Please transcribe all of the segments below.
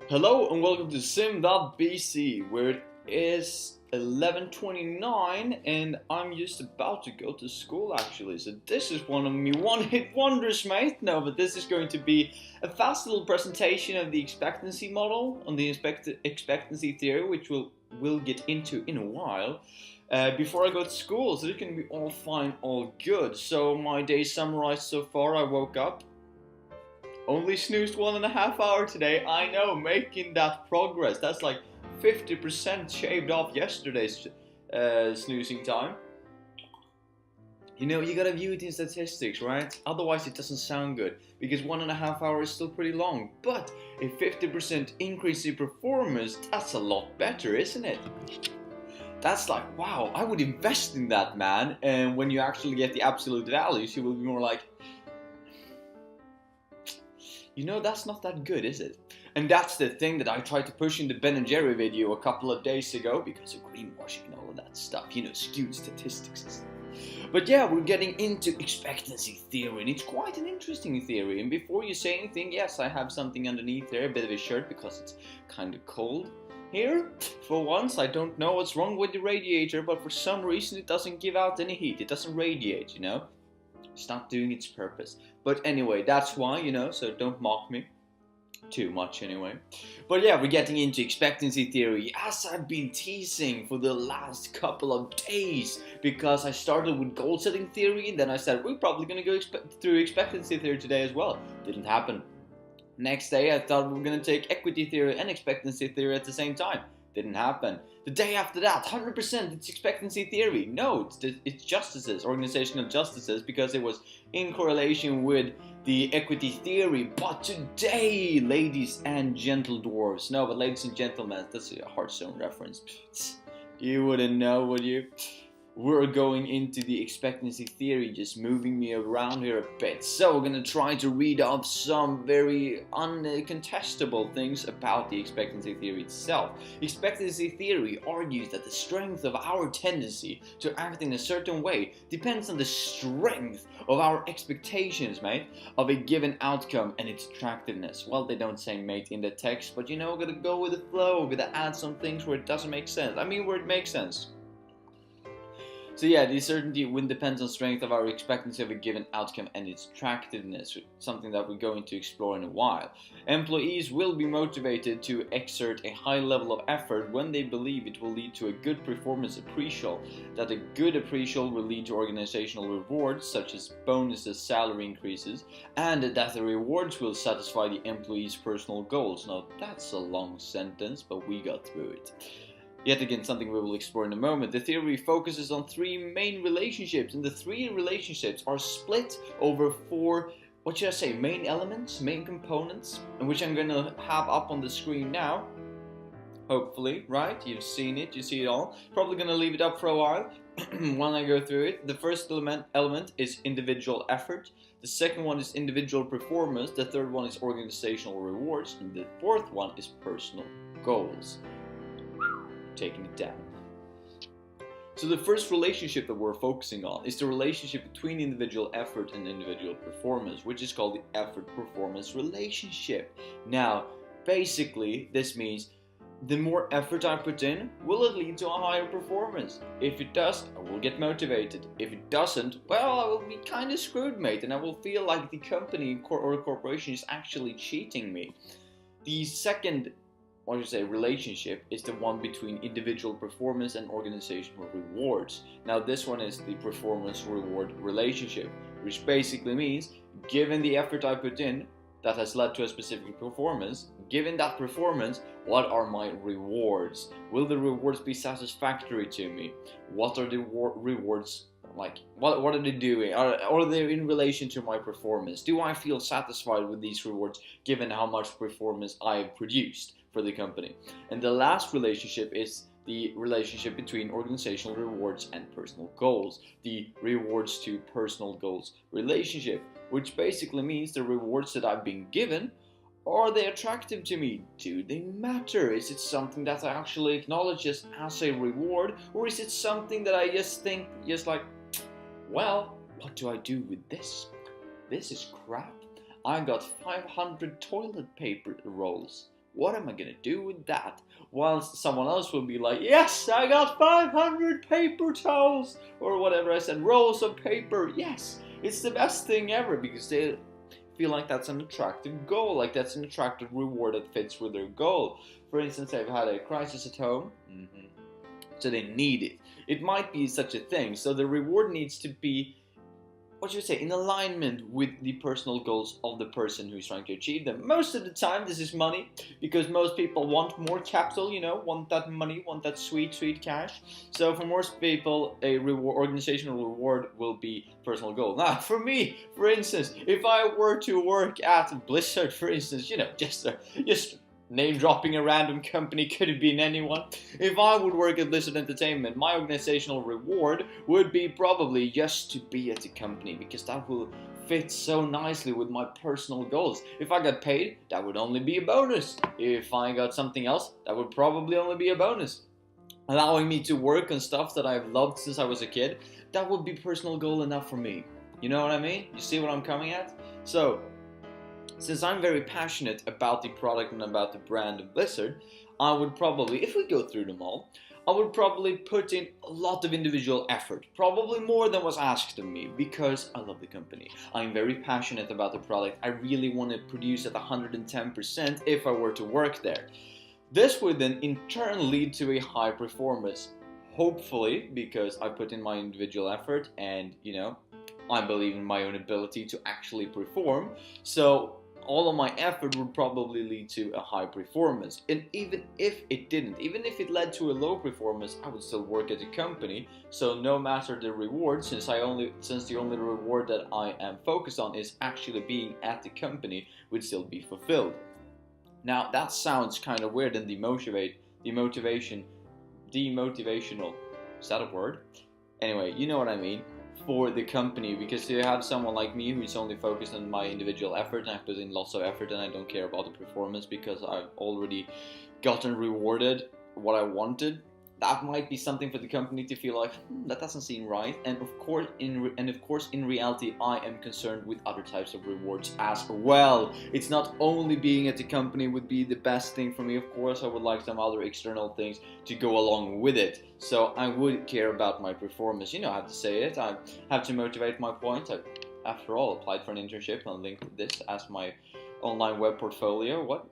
Hello and welcome to sim.bc, where it is 11:29 and I'm just about to go to school actually. So this is one of me one-hit wonders, mate. No, but this is going to be a fast little presentation of the expectancy model on the expectancy theory, which we'll get into in a while. Before I go to school, so it can be all fine, all good. So my day summarized so far: I woke up. Only snoozed 1.5 hours today. I know, making that progress. That's like 50% shaved off yesterday's snoozing time. You know, you gotta view it in statistics, right? Otherwise it doesn't sound good, because 1.5 hours is still pretty long. But a 50% increase in performance, that's a lot better, isn't it? That's like, wow, I would invest in that, man. And when you actually get the absolute values, you will be more like, you know, that's not that good, is it? And that's the thing that I tried to push in the Ben & Jerry video a couple of days ago, because of greenwashing and all of that stuff, you know, skewed statistics and stuff. But yeah, we're getting into expectancy theory, and it's quite an interesting theory. And before you say anything, yes, I have something underneath there, a bit of a shirt, because it's kind of cold here. For once, I don't know what's wrong with the radiator, but for some reason it doesn't give out any heat. It doesn't radiate, you know? It's not doing its purpose. But anyway, that's why, you know, so don't mock me too much anyway. But yeah, we're getting into expectancy theory, as I've been teasing for the last couple of days, because I started with goal setting theory, and then I said we're probably going to go through expectancy theory today as well. Didn't happen. Next day I thought we were going to take equity theory and expectancy theory at the same time. Didn't happen. The day after that, 100% it's expectancy theory. No, it's justices, organizational justices, because it was in correlation with the equity theory. But today, ladies and gentle dwarves, no, but ladies and gentlemen, that's a Hearthstone reference. You wouldn't know, would you? We're going into the expectancy theory, just moving me around here a bit. So we're going to try to read off some very uncontestable things about the expectancy theory itself. Expectancy theory argues that the strength of our tendency to act in a certain way depends on the strength of our expectations, mate, of a given outcome and its attractiveness. Well, they don't say mate in the text, but you know, we're going to go with the flow. We're going to add some things where it doesn't make sense. I mean, where it makes sense. So yeah, the certainty depends on strength of our expectancy of a given outcome and its attractiveness, something that we're going to explore in a while. Employees will be motivated to exert a high level of effort when they believe it will lead to a good performance appraisal, that a good appraisal will lead to organizational rewards such as bonuses, salary increases, and that the rewards will satisfy the employee's personal goals. Now that's a long sentence, but we got through it. Yet again, something we will explore in a moment. The theory focuses on three main relationships, and the three relationships are split over four, what should I say, main elements, main components, and which I'm going to have up on the screen now. Hopefully, right? You've seen it, you see it all. Probably going to leave it up for a while while I go through it. The first element is individual effort. The second one is individual performance. The third one is organizational rewards. And the fourth one is personal goals. Taking it down. So the first relationship that we're focusing on is the relationship between individual effort and individual performance, which is called the effort-performance relationship. Now, basically, this means the more effort I put in, will it lead to a higher performance? If it does, I will get motivated. If it doesn't, well, I will be kind of screwed, mate, and I will feel like the company or corporation is actually cheating me. The second relationship is the one between individual performance and organizational rewards. Now this one is the performance reward relationship, which basically means given the effort I put in that has led to a specific performance, given that performance, what are my rewards? Will the rewards be satisfactory to me? What are the rewards like? What are they doing? Are they in relation to my performance? Do I feel satisfied with these rewards given how much performance I have produced for the company? And the last relationship is the relationship between organizational rewards and personal goals, the rewards to personal goals relationship, which basically means the rewards that I've been given, are they attractive to me? Do they matter? Is it something that I actually acknowledge as a reward, or is it something that I just think, like, well, what do I do with this? This is crap. I got 500 toilet paper rolls. What am I gonna do with that? Whilst someone else will be like, yes, I got 500 paper towels, or whatever I said, rolls of paper. Yes, it's the best thing ever, because they feel like that's an attractive goal, like that's an attractive reward that fits with their goal. For instance, they've had a crisis at home, so they need it. It might be such a thing, so the reward needs to be, what should I say, in alignment with the personal goals of the person who's trying to achieve them. Most of the time, this is money, because most people want more capital, want that money, want that sweet, sweet cash. So for most people, a organizational reward will be personal goal. Now, for me, for instance, if I were to work at Blizzard, for instance, just name dropping a random company, could have been anyone. If I would work at Blizzard Entertainment, my organizational reward would be probably just to be at the company, because that will fit so nicely with my personal goals. If I got paid, that would only be a bonus. If I got something else, that would probably only be a bonus. Allowing me to work on stuff that I've loved since I was a kid, that would be personal goal enough for me. You know what I mean? You see what I'm coming at? So, since I'm very passionate about the product and about the brand of Blizzard, I would probably, if we go through them all, I would probably put in a lot of individual effort, probably more than was asked of me, because I love the company. I'm very passionate about the product. I really want to produce at 110% if I were to work there. This would then in turn lead to a high performance, hopefully, because I put in my individual effort and, I believe in my own ability to actually perform. So all of my effort would probably lead to a high performance. And even if it didn't, even if it led to a low performance, I would still work at the company. So no matter the reward, since the only reward that I am focused on is actually being at the company, would still be fulfilled. Now that sounds kind of weird and demotivational. Is that a word? Anyway, you know what I mean. For the company, because you have someone like me who's only focused on my individual effort, and I put in lots of effort and I don't care about the performance because I've already gotten rewarded what I wanted. That might be something for the company to feel like, that doesn't seem right. And of course, in reality, I am concerned with other types of rewards as well. It's not only being at the company would be the best thing for me. Of course, I would like some other external things to go along with it. So I would care about my performance. I have to say it. I have to motivate my point. I, after all, applied for an internship and linked this as my online web portfolio. What?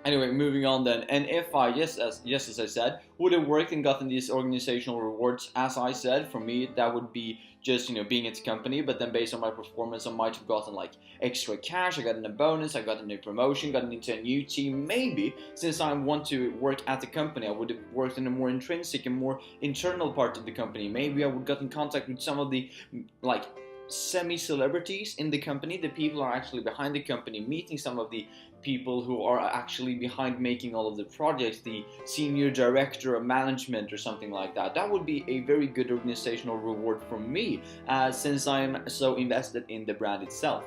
Anyway, moving on then, and if I, as I said, would have worked and gotten these organizational rewards, as I said, for me, that would be just, being at the company, but then based on my performance, I might have gotten, like, extra cash, I got a bonus, I got a new promotion, gotten into a new team, maybe, since I want to work at the company, I would have worked in a more intrinsic and more internal part of the company. Maybe I would got in contact with some of the, like, semi-celebrities in the company, the people who are actually behind the company, meeting some of the people who are actually behind making all of the projects, the senior director of management or something like that. That would be a very good organizational reward for me, since I'm so invested in the brand itself.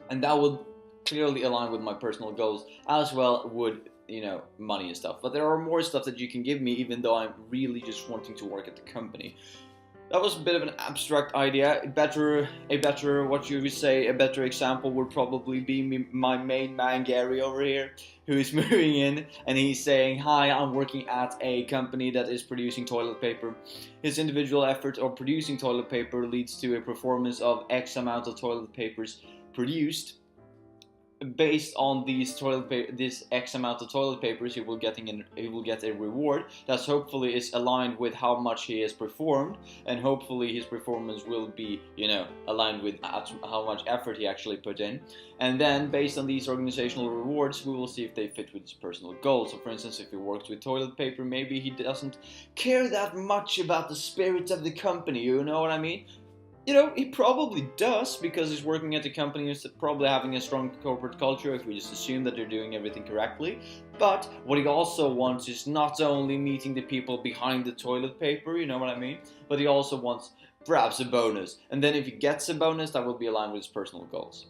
And that would clearly align with my personal goals, as well would money and stuff. But there are more stuff that you can give me, even though I'm really just wanting to work at the company. That was a bit of an abstract idea. A better example would probably be my main man Gary over here, who is moving in, and he's saying, hi, I'm working at a company that is producing toilet paper. His individual effort of producing toilet paper leads to a performance of X amount of toilet papers produced. Based on this X amount of toilet papers, he will get a reward that's hopefully is aligned with how much he has performed, and hopefully his performance will be, aligned with how much effort he actually put in. And then based on these organizational rewards, we will see if they fit with his personal goals. So for instance, if he works with toilet paper, maybe he doesn't care that much about the spirit of the company, you know what I mean? He probably does, because he's working at a company who's probably having a strong corporate culture, if we just assume that they're doing everything correctly. But what he also wants is not only meeting the people behind the toilet paper, you know what I mean? But he also wants perhaps a bonus. And then if he gets a bonus, that will be aligned with his personal goals.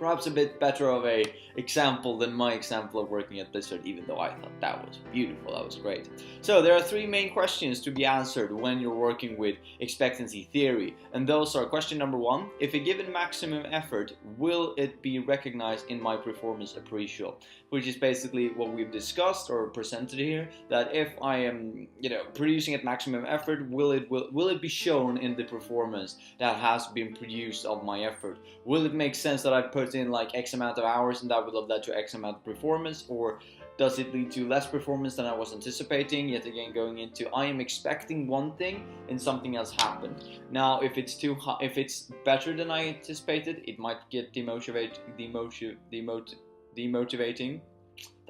perhaps a bit better of a example than my example of working at Blizzard, even though I thought that was beautiful, that was great. So there are three main questions to be answered when you're working with expectancy theory, and those are: question number one, if a given maximum effort, will it be recognized in my performance appraisal? Which is basically what we've discussed or presented here, that if I am, producing at maximum effort, will it be shown in the performance that has been produced of my effort? Will it make sense that I put in like X amount of hours and that would have led to X amount of performance, or does it lead to less performance than I was anticipating? Yet again, going into I am expecting one thing and something else happened. Now, if it's too high, if it's better than I anticipated, it might get demotivating.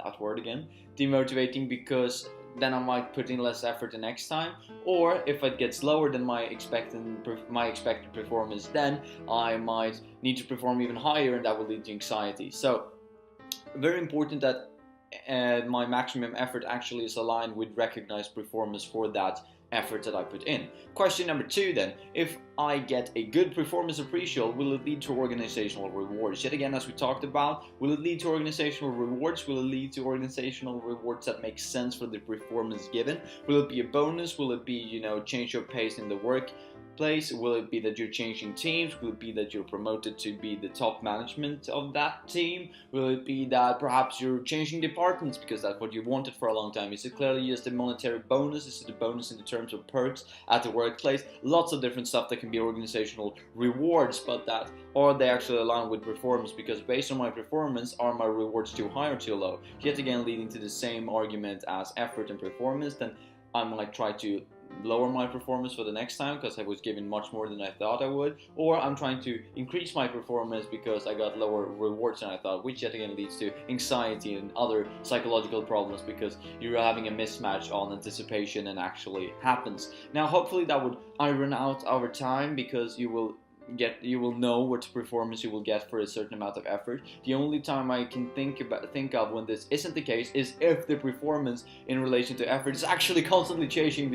That word again, demotivating, because then I might put in less effort the next time. Or if it gets lower than my expected performance, then I might need to perform even higher, and that will lead to anxiety. So very important that my maximum effort actually is aligned with recognized performance for that effort that I put in. Question number two then, if I get a good performance appraisal, will it lead to organizational rewards? Yet again, as we talked about, will it lead to organizational rewards? Will it lead to organizational rewards that make sense for the performance given? Will it be a bonus? Will it be, change your pace in the workplace? Will it be that you're changing teams? Will it be that you're promoted to be the top management of that team? Will it be that perhaps you're changing departments because that's what you wanted for a long time? Is it clearly just a monetary bonus? Is it a bonus in the terms of perks at the workplace? Lots of different stuff that can be organizational rewards, but that are they actually aligned with performance? Because based on my performance, are my rewards too high or too low? Yet again, leading to the same argument as effort and performance, then I might try to lower my performance for the next time because I was given much more than I thought I would, or I'm trying to increase my performance because I got lower rewards than I thought, which yet again leads to anxiety and other psychological problems because you're having a mismatch on anticipation and actually happens. Now, hopefully that would iron out over time, because you will know what performance you will get for a certain amount of effort. The only time I can think of when this isn't the case is if the performance in relation to effort is actually constantly changing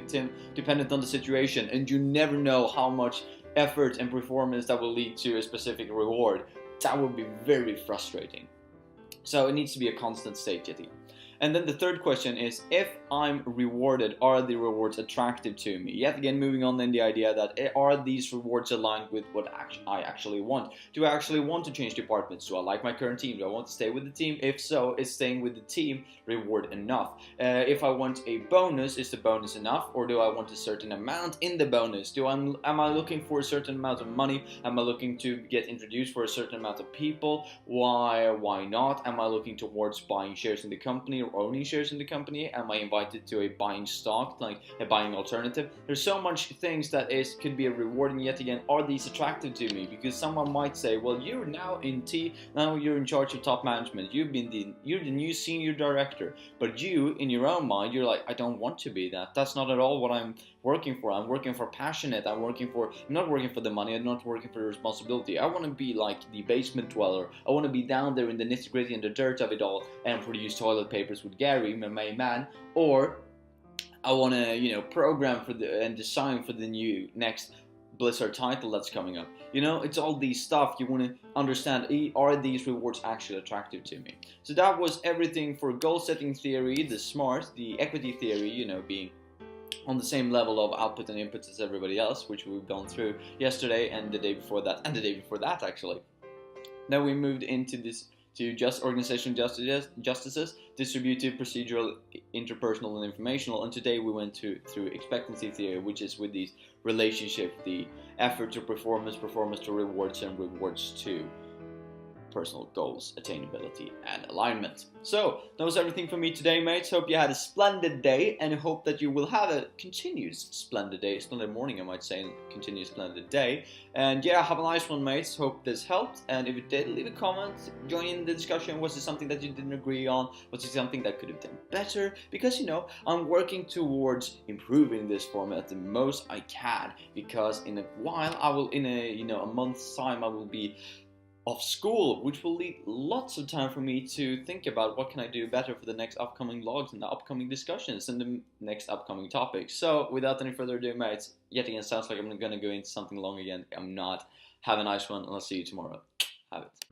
dependent on the situation, and you never know how much effort and performance that will lead to a specific reward. That would be very frustrating. So it needs to be a constant state, yet again. And then the third question is, if I'm rewarded, are the rewards attractive to me? Yet again, moving on in the idea that are these rewards aligned with what I actually want? Do I actually want to change departments? Do I like my current team? Do I want to stay with the team? If so, is staying with the team reward enough? If I want a bonus, is the bonus enough? Or do I want a certain amount in the bonus? Am I looking for a certain amount of money? Am I looking to get introduced for a certain amount of people? Why not? Am I looking towards buying shares in the company or owning shares in the company? Am I invited to a buying stock, like a buying alternative? There's so much things that could be a reward, and yet again, are these attractive to me? Because someone might say, well, you're now in now you're in charge of top management, you're the new senior director, but you, in your own mind, you're like, I don't want to be that. That's not at all what I'm working for. I'm working for passionate. I'm not working for the money. I'm not working for the responsibility. I want to be like the basement dweller. I want to be down there in the nitty gritty and the dirt of it all and produce toilet papers with Gary, my main man. Or I want to, program for and design for the next Blizzard title that's coming up. It's all these stuff you want to understand. Are these rewards actually attractive to me? So that was everything for goal setting theory, the SMART, the equity theory, being on the same level of output and input as everybody else, which we've gone through yesterday and the day before that, and the day before that actually. Then we moved into this to just organizational justices, distributive, procedural, interpersonal, and informational. And today we went through expectancy theory, which is with these relationships, the effort to performance, performance to rewards, and rewards to personal goals, attainability, and alignment. So that was everything for me today, mates. Hope you had a splendid day, and hope that you will have a continuous splendid day, splendid morning, I might say, and continuous splendid day. And yeah, have a nice one, mates. Hope this helped, and if it did, leave a comment, join in the discussion. Was it something that you didn't agree on? Was it something that could have done better? Because I'm working towards improving this format the most I can, because in a while in a month's time I will be off school, which will leave lots of time for me to think about what can I do better for the next upcoming vlogs and the upcoming discussions and the next upcoming topics. So without any further ado, mates, yet again, sounds like I'm going to go into something long again. I'm not. Have a nice one, and I'll see you tomorrow. Have it.